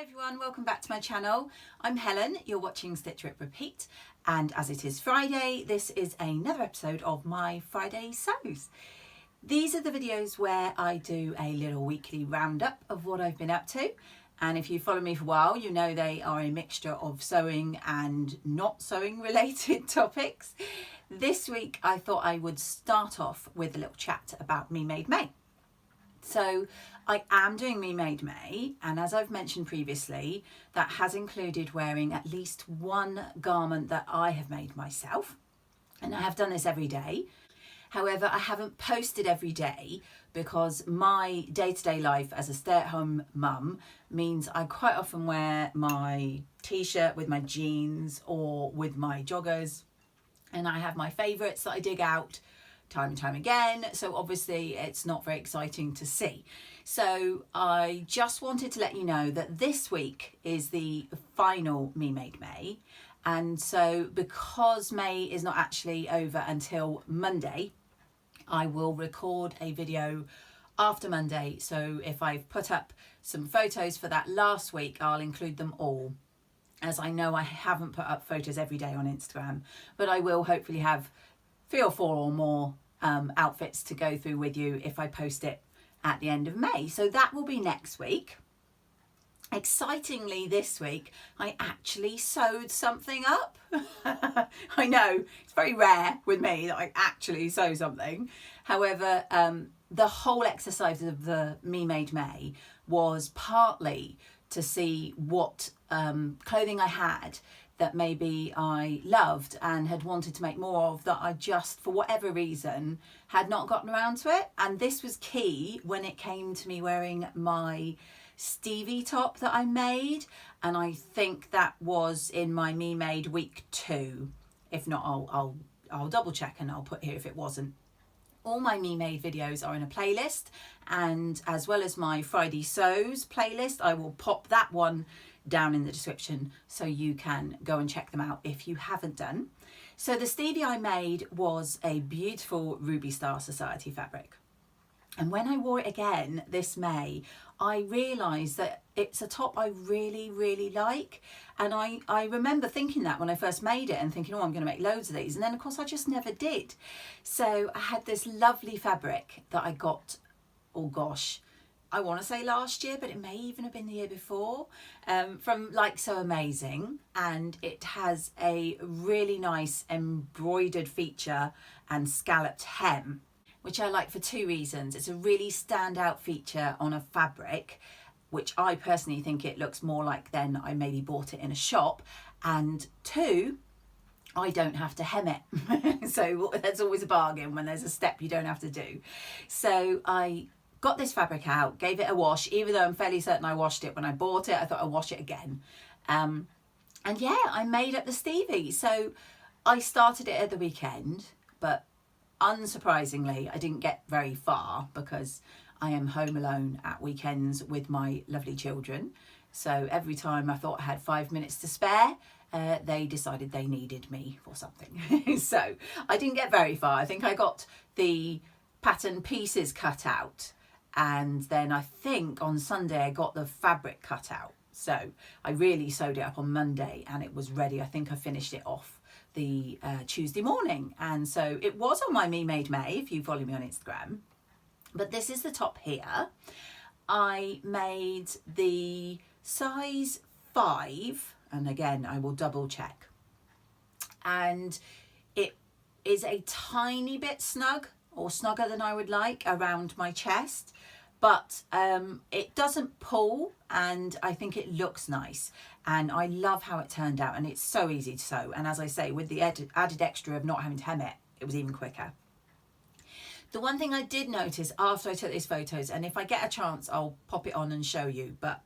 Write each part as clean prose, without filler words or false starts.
Hi everyone, welcome back to my channel. I'm Helen, you're watching Stitch Rip Repeat, and as it is Friday, this is another episode of my Friday sews. These are the videos where I do a little weekly roundup of what I've been up to, and if you follow me for a while, you know they are a mixture of sewing and not sewing related topics. This week I thought I would start off with a little chat about Me Made May. So I am doing Me Made May, and as I've mentioned previously, that has included wearing at least one garment that I have made myself, and I have done this every day. However, I haven't posted every day because my day-to-day life as a stay-at-home mum means I quite often wear my t-shirt with my jeans or with my joggers, and I have my favourites that I dig out time and time again, so obviously it's not very exciting to see. So I just wanted to let you know that this week is the final Me Made May, and so because May is not actually over until Monday, I will record a video after Monday. So if I've put up some photos for that last week, I'll include them all, as I know I haven't put up photos every day on Instagram, but I will hopefully have 3 or 4 or more outfits to go through with you if I post it at the end of May. So that will be next week. Excitingly, this week I actually sewed something up. I know it's very rare with me that I actually sew something. However, the whole exercise of the Me Made May was partly to see what clothing I had that maybe I loved and had wanted to make more of, that I just, for whatever reason, had not gotten around to it. And this was key when it came to me wearing my Stevie top that I made, and I think that was in my Me Made week 2. If not, I'll double check and I'll put here if it wasn't. All my Me Made videos are in a playlist, and as well as my Friday Sews playlist, I will pop that one down in the description so you can go and check them out if you haven't done. So the Stevie I made was a beautiful Ruby Star Society fabric, and when I wore it again this May, I realised that it's a top I really like. And I remember thinking that when I first made it and thinking, oh, I'm going to make loads of these, and then of course I just never did. So I had this lovely fabric that I got, oh gosh, I want to say last year, but it may even have been the year before, from Like So Amazing, and it has a really nice embroidered feature and scalloped hem, which I like for 2 reasons. It's a really standout feature on a fabric, which I personally think it looks more like then I maybe bought it in a shop, and 2, I don't have to hem it. So that's always a bargain when there's a step you don't have to do. So I got this fabric out, gave it a wash, even though I'm fairly certain I washed it when I bought it. I thought I'd wash it again. And yeah, I made up the Stevie. So I started it at the weekend, but unsurprisingly, I didn't get very far because I am home alone at weekends with my lovely children. So every time I thought I had 5 minutes to spare, they decided they needed me for something. So I didn't get very far. I think I got the pattern pieces cut out, and then I think on Sunday I got the fabric cut out. So I really sewed it up on Monday and it was ready. I think I finished it off the Tuesday morning, and so it was on my Me Made May if you follow me on Instagram. But this is the top here. I made the size 5, and again I will double check, and it is a tiny bit snug, or snugger than I would like, around my chest, but it doesn't pull, and I think it looks nice, and I love how it turned out, and it's so easy to sew, and as I say, with the added extra of not having to hem it, it was even quicker. The one thing I did notice after I took these photos, and if I get a chance I'll pop it on and show you, but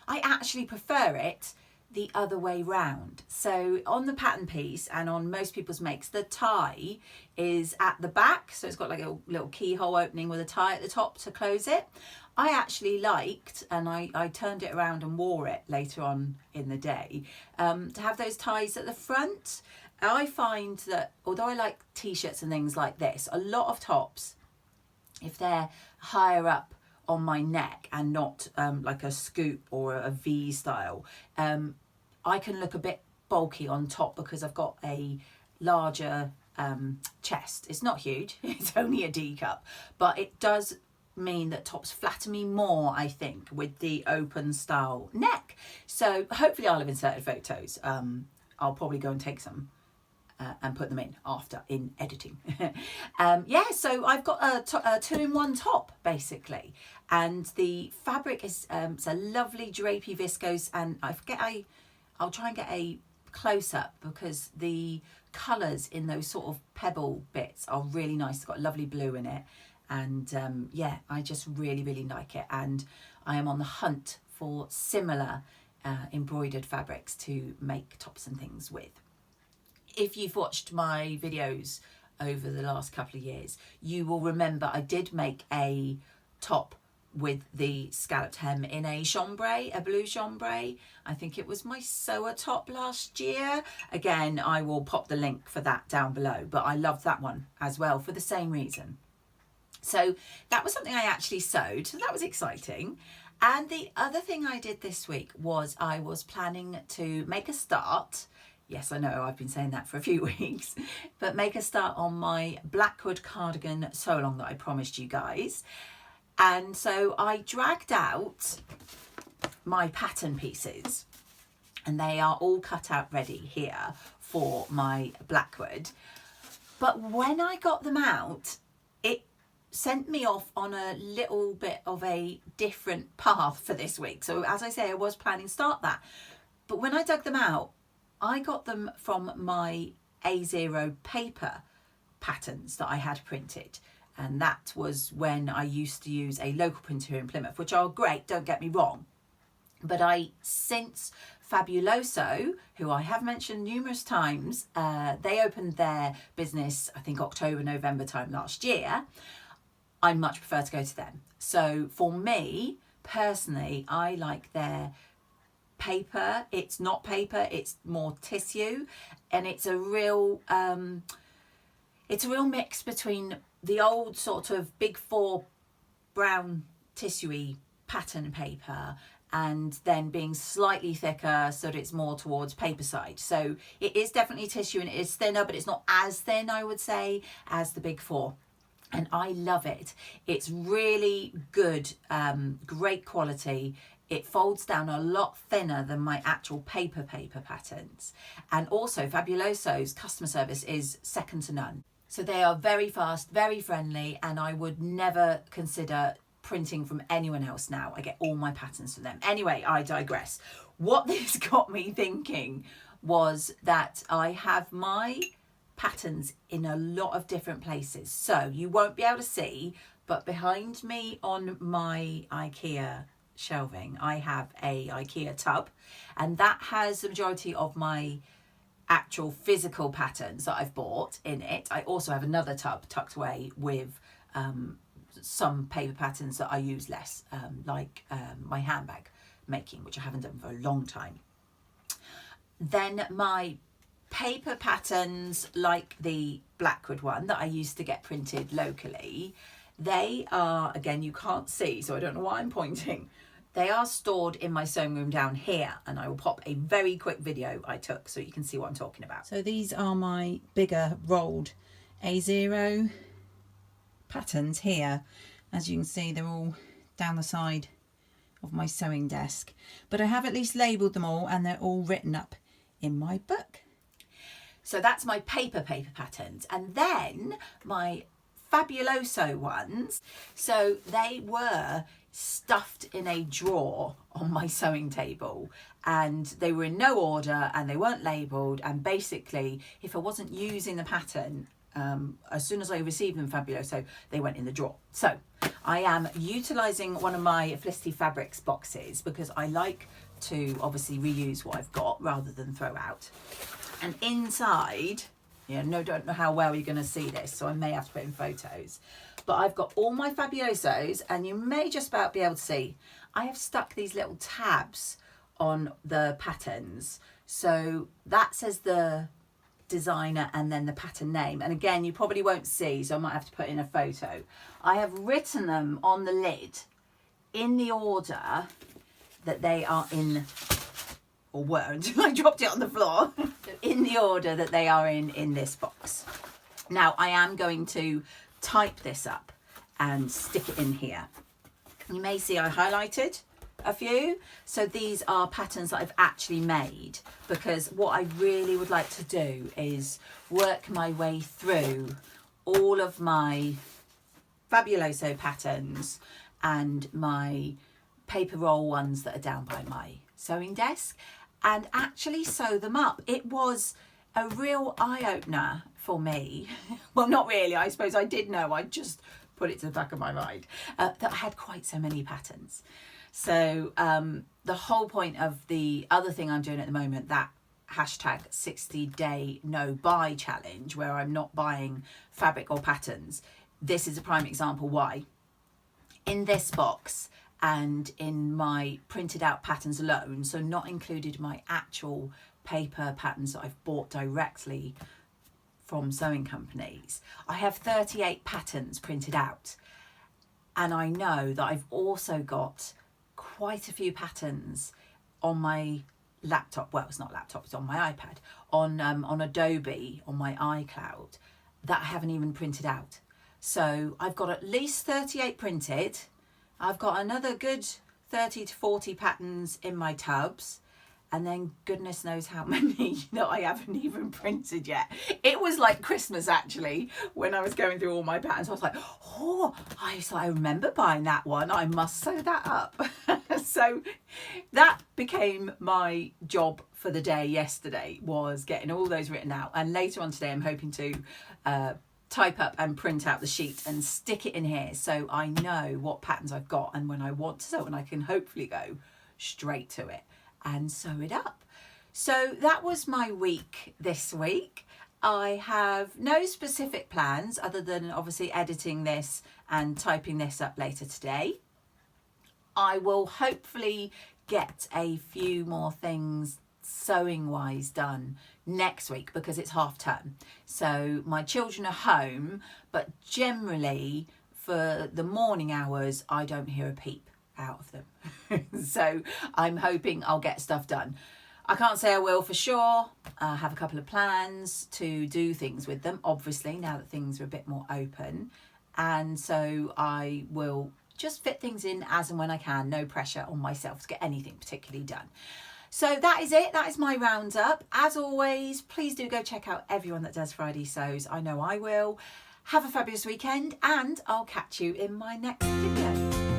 I actually prefer it the other way round. So on the pattern piece and on most people's makes, the tie is at the back, so it's got like a little keyhole opening with a tie at the top to close it. I actually liked, and I turned it around and wore it later on in the day, to have those ties at the front. I find that although I like t-shirts and things like this, a lot of tops, if they're higher up on my neck and not like a scoop or a V style, I can look a bit bulky on top because I've got a larger chest. It's not huge, it's only a D cup, but it does mean that tops flatter me more, I think, with the open style neck. So hopefully I'll have inserted photos. I'll probably go and take some and put them in after in editing. Yeah, so I've got a 2-in-1 top basically, and the fabric is it's a lovely drapey viscose, and I'll try and get a close up because the colours in those sort of pebble bits are really nice. It's got lovely blue in it, and yeah, I just really like it, and I am on the hunt for similar embroidered fabrics to make tops and things with. If you've watched my videos over the last couple of years, you will remember I did make a top with the scalloped hem in a chambray, a blue chambray. I think it was my sewer top last year. Again, I will pop the link for that down below, but I love that one as well for the same reason. So that was something I actually sewed, so that was exciting. And the other thing I did this week was I was planning to make a start. Yes, I know I've been saying that for a few weeks, but make a start on my Blackwood cardigan sew along that I promised you guys. And so I dragged out my pattern pieces, and they are all cut out ready here for my Blackwood. But when I got them out, it sent me off on a little bit of a different path for this week. So as I say, I was planning to start that. But when I dug them out, I got them from my A0 paper patterns that I had printed. And that was when I used to use a local printer here in Plymouth, which are great, don't get me wrong. But since Fabuloso, who I have mentioned numerous times, they opened their business, I think October, November time last year, I much prefer to go to them. So for me, personally, I like their paper. It's not paper, it's more tissue, and it's a real mix between the old sort of big four brown tissuey pattern paper and then being slightly thicker so that it's more towards paper side. So it is definitely tissue, and it is thinner, but it's not as thin, I would say, as the big four. And I love it. It's really good, great quality. It folds down a lot thinner than my actual paper patterns. And also Fabuloso's customer service is second to none. So they are very fast, very friendly, and I would never consider printing from anyone else now. I get all my patterns from them. Anyway, I digress. What this got me thinking was that I have my patterns in a lot of different places. So you won't be able to see, but behind me on my IKEA shelving, I have a IKEA tub, and that has the majority of my actual physical patterns that I've bought in it. I also have another tub tucked away with some paper patterns that I use less, like my handbag making, which I haven't done for a long time. Then my paper patterns, like the Blackwood one that I used to get printed locally, they are, again, you can't see, so I don't know why I'm pointing. They are stored in my sewing room down here, and I will pop a very quick video I took so you can see what I'm talking about. So these are my bigger rolled A0 patterns here. As you can see, they're all down the side of my sewing desk, but I have at least labelled them all, and they're all written up in my book. So that's my paper patterns, and then my Fabuloso ones. So they were stuffed in a drawer on my sewing table, and they were in no order, and they weren't labelled, and basically if I wasn't using the pattern, as soon as I received them Fabuloso, they went in the drawer. So I am utilising one of my Felicity Fabrics boxes because I like to obviously reuse what I've got rather than throw out. And inside, don't know how well you're going to see this, so I may have to put in photos, but I've got all my Fabulosos, and you may just about be able to see I have stuck these little tabs on the patterns, so that says the designer and then the pattern name, and again you probably won't see, so I might have to put in a photo. I have written them on the lid in the order that they are in, or were until I dropped it on the floor, in the order that they are in this box. Now I am going to type this up and stick it in here. You may see I highlighted a few. So these are patterns that I've actually made, because what I really would like to do is work my way through all of my Fabuloso patterns and my paper roll ones that are down by my sewing desk and actually sew them up. It was a real eye-opener for me. Well, not really, I suppose I did know, I just put it to the back of my mind, that I had quite so many patterns. So the whole point of the other thing I'm doing at the moment, that hashtag 60-day no buy challenge, where I'm not buying fabric or patterns, this is a prime example why. In this box and in my printed out patterns alone, so not included my actual paper patterns that I've bought directly from sewing companies, I have 38 patterns printed out. And I know that I've also got quite a few patterns on my laptop, well, it's not laptop, it's on my iPad, on Adobe, on my iCloud, that I haven't even printed out. So I've got at least 38 printed. I've got another good 30 to 40 patterns in my tubs, and then goodness knows how many that I haven't even printed yet. It was like Christmas actually, when I was going through all my patterns. I was like, oh, I remember buying that one. I must sew that up. So that became my job for the day yesterday, was getting all those written out. And later on today, I'm hoping to type up and print out the sheet and stick it in here, so I know what patterns I've got, and when I want to sew, and I can hopefully go straight to it and sew it up. So that was my week this week. I have no specific plans other than obviously editing this and typing this up later today. I will hopefully get a few more things sewing wise done next week, because it's half term, so my children are home, but generally for the morning hours I don't hear a peep out of them. So I'm hoping I'll get stuff done. I can't say I will for sure. I have a couple of plans to do things with them, obviously, now that things are a bit more open, and so I will just fit things in as and when I can. No pressure on myself to get anything particularly done. So that is it. That is my roundup. As always, please do go check out everyone that does Friday Sews. I know I will. Have a fabulous weekend, and I'll catch you in my next video.